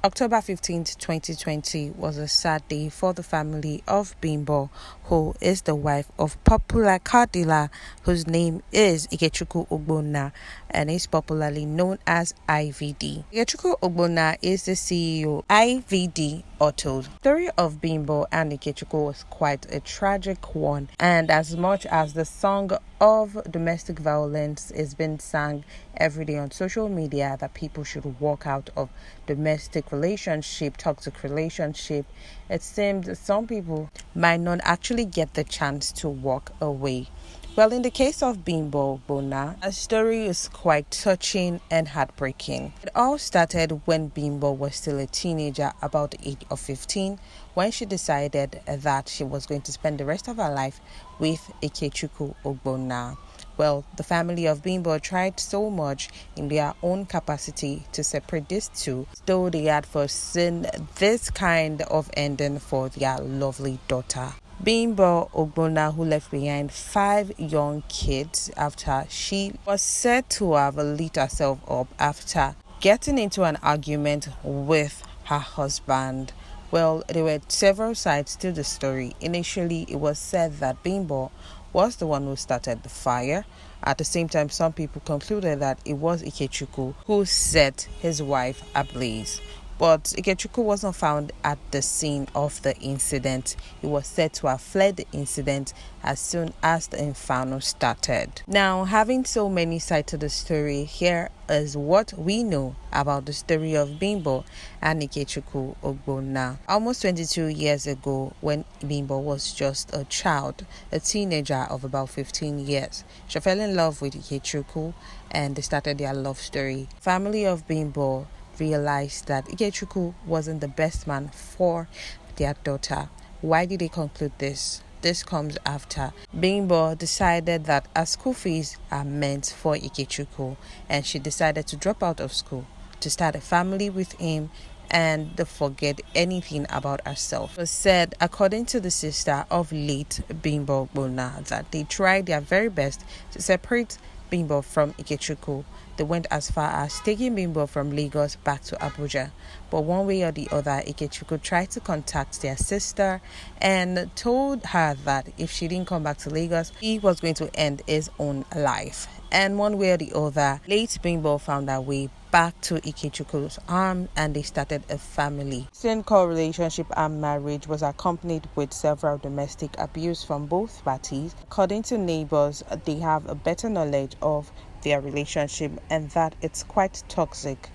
October 15th, 2020 was a sad day for the family of Bimbo, who is the wife of popular car dealer whose name is Bimbo Ogbonna and is popularly known as IVD. Bimbo Ogbonna is the CEO IVD Autos. The story of Bimbo and Ikechukwu was quite a tragic one, and as much as the song of domestic violence is being sung every day on social media that people should walk out of domestic relationship, toxic relationship, it seems some people might not actually get the chance to walk away. Well, in the case of Bimbo Ogbonna, a story is quite touching and heartbreaking. It all started when Bimbo was still a teenager, about the age of 15, when she decided that she was going to spend the rest of her life with Ikechukwu Ogbonna. Well, the family of Bimbo tried so much in their own capacity to separate these two, though they had foreseen this kind of ending for their lovely daughter. Bimbo Ogbonna, who left behind 5 young kids after she was said to have lit herself up after getting into an argument with her husband. Well, there were several sides to the story. Initially, it was said that Bimbo was the one who started the fire. At the same time, some people concluded that it was Ikechukwu who set his wife ablaze. But Ikechukwu wasn't found at the scene of the incident. He was said to have fled the incident as soon as the inferno started. Now, having so many sides to the story, here is what we know about the story of Bimbo and Ikechukwu Ogbonna. Almost 22 years ago, when Bimbo was just a child, a teenager of about 15 years, she fell in love with Ikechukwu and they started their love story. Family of Bimbo realized that Ikechukwu wasn't the best man for their daughter. Why did they conclude this? This comes after Bimbo decided that her school fees are meant for Ikechukwu, and she decided to drop out of school to start a family with him and forget anything about herself. It was said, according to the sister of late Bimbo Ogbonna, that they tried their very best to separate Bimbo from Ikechukwu. They went as far as taking Bimbo from Lagos back to Abuja. But one way or the other, Ikechukwu tried to contact their sister and told her that if she didn't come back to Lagos, he was going to end his own life. And one way or the other, late Bimbo found her way back to Ikechukwu's arms and they started a family. Single relationship and marriage was accompanied with several domestic abuse from both parties. According to neighbors, they have a better knowledge of their relationship and that it's quite toxic.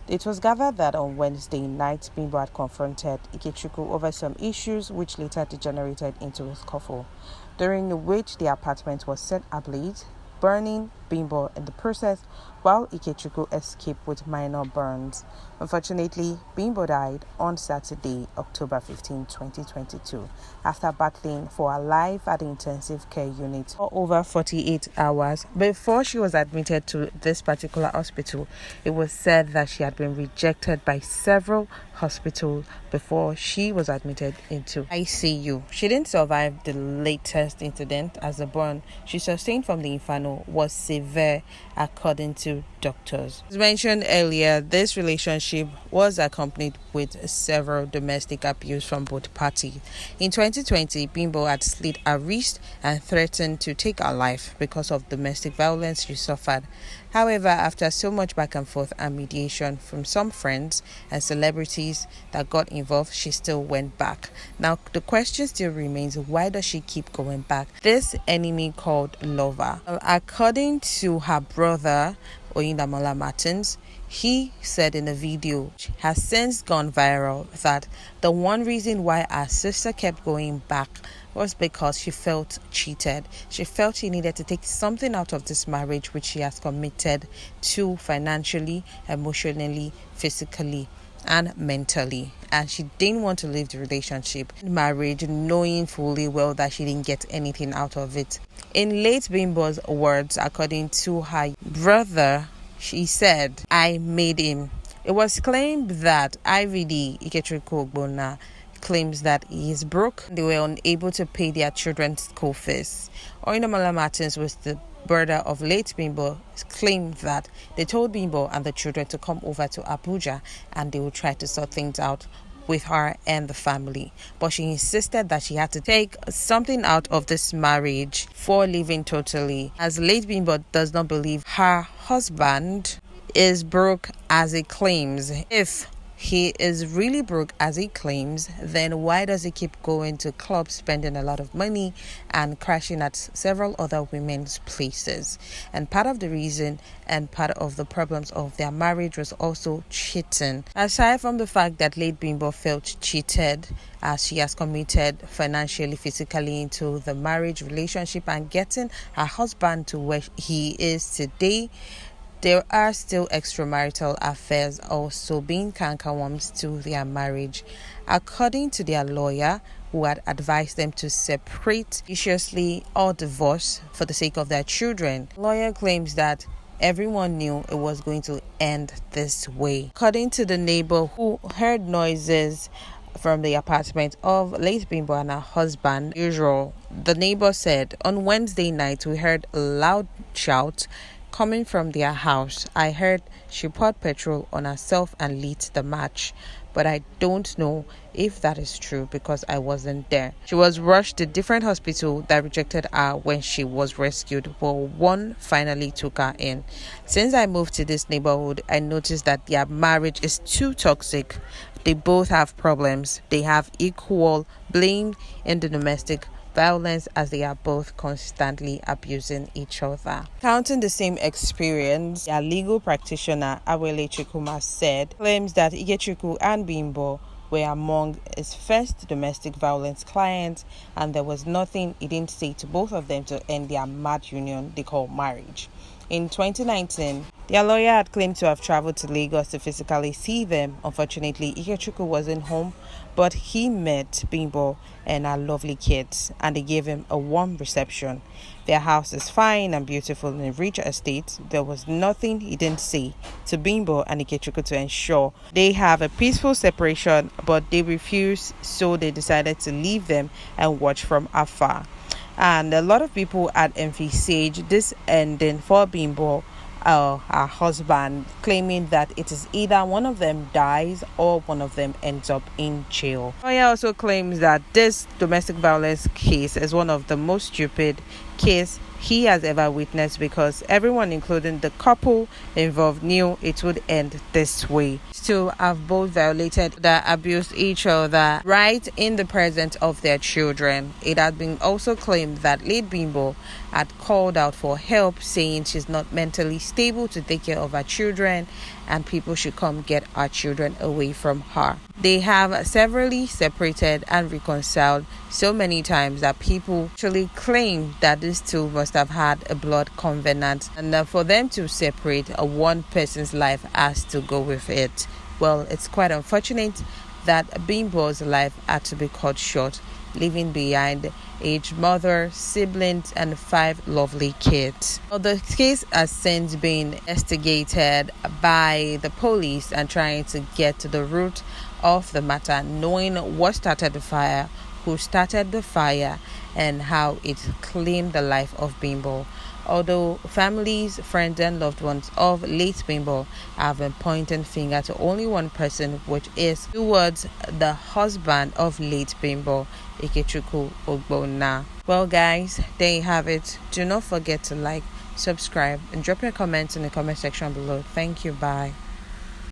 It was gathered that on Wednesday night, Bimbo had confronted Ikechukwu over some issues which later degenerated into a scuffle, during which the apartment was set ablaze, burning Bimbo in the process, while Ikechukwu escaped with minor burns. Unfortunately, Bimbo died on Saturday, October 15, 2022, after battling for her life at the intensive care unit for over 48 hours. Before she was admitted to this particular hospital, it was said that she had been rejected by several hospitals before she was admitted into ICU. She didn't survive the latest incident, as the burn she sustained from the inferno was severe, according to doctors. As mentioned earlier, this relationship was accompanied with several domestic abuse from both parties. In 2020, Bimbo had slit her wrist and threatened to take her life because of domestic violence she suffered. However, after so much back and forth and mediation from some friends and celebrities that got involved, she still went back. Now, the question still remains, why does she keep going back? This enemy called lover. According to her brother, Oyindamola Martins, he said in a video which has since gone viral that the one reason why her sister kept going back was because she felt cheated. She felt she needed to take something out of this marriage which she has committed to financially, emotionally, physically, and mentally, and she didn't want to leave the relationship, marriage, knowing fully well that she didn't get anything out of it. In late Bimbo's words, according to her brother, she said, "I made him." It was claimed that IVD Ikechukwu Ogbonna claims that he is broke. They were unable to pay their children's school fees. Oyindamola Martins was the brother of late Bimbo, claimed that they told Bimbo and the children to come over to Abuja and they would try to sort things out with her and the family. But she insisted that she had to take something out of this marriage for leaving totally, as late Bimbo does not believe her husband is broke as he claims. If he is really broke as he claims, then why does he keep going to clubs, spending a lot of money and crashing at several other women's places? And part of the reason and part of the problems of their marriage was also cheating. Aside from the fact that late Bimbo felt cheated, as she has committed financially, physically into the marriage relationship and getting her husband to where he is today, there are still extramarital affairs also being cankerworms to their marriage. According to their lawyer, who had advised them to separate viciously or divorce for the sake of their children, the lawyer claims that everyone knew it was going to end this way. According to the neighbor who heard noises from the apartment of late Bimbo and her husband, usual, the neighbor said, on Wednesday night we heard a loud shout coming from their house. I heard she poured petrol on herself and lit the match, but I don't know if that is true because I wasn't there. She was rushed to different hospital that rejected her when she was rescued, but one finally took her in. Since I moved to this neighborhood, I noticed that their marriage is too toxic. They both have problems. They have equal blame in the domestic violence as they are both constantly abusing each other. Counting the same experience, their legal practitioner, Awele Chikuma, claims that Ikechukwu and Bimbo were among his first domestic violence clients, and there was nothing he didn't say to both of them to end their mad union they call marriage. In 2019, their lawyer had claimed to have traveled to Lagos to physically see them. Unfortunately, Ikechukwu wasn't home, but he met Bimbo and her lovely kids, and they gave him a warm reception. Their house is fine and beautiful in a rich estate. There was nothing he didn't say to Bimbo and Ikechukwu to ensure they have a peaceful separation, but they refused, so they decided to leave them and watch from afar. And a lot of people had envisaged this ending for Bimbo, her husband, claiming that it is either one of them dies or one of them ends up in jail. Lawyer also claims that this domestic violence case is one of the most stupid case he has ever witnessed, because everyone, including the couple involved, knew it would end this way. To have both violated that abused each other right in the presence of their children. It had been also claimed that late Bimbo had called out for help, saying she's not mentally stable to take care of her children and people should come get our children away from her. They have severally separated and reconciled so many times that people actually claim that these two must have had a blood covenant, and for them to separate, one person's life has to go with it. Well, it's quite unfortunate that Bimbo's life had to be cut short, leaving behind aged mother, siblings, and 5 lovely kids. Well, the case has since been investigated by the police and trying to get to the root of the matter, knowing what started the fire, who started the fire, and how it claimed the life of Bimbo. Although families, friends, and loved ones of late Bimbo have been pointing finger to only one person, which is towards the husband of late Bimbo, Ikechukwu Ogbonna. Well, guys, there you have it. Do not forget to like, subscribe, and drop your comments in the comment section below. Thank you. Bye.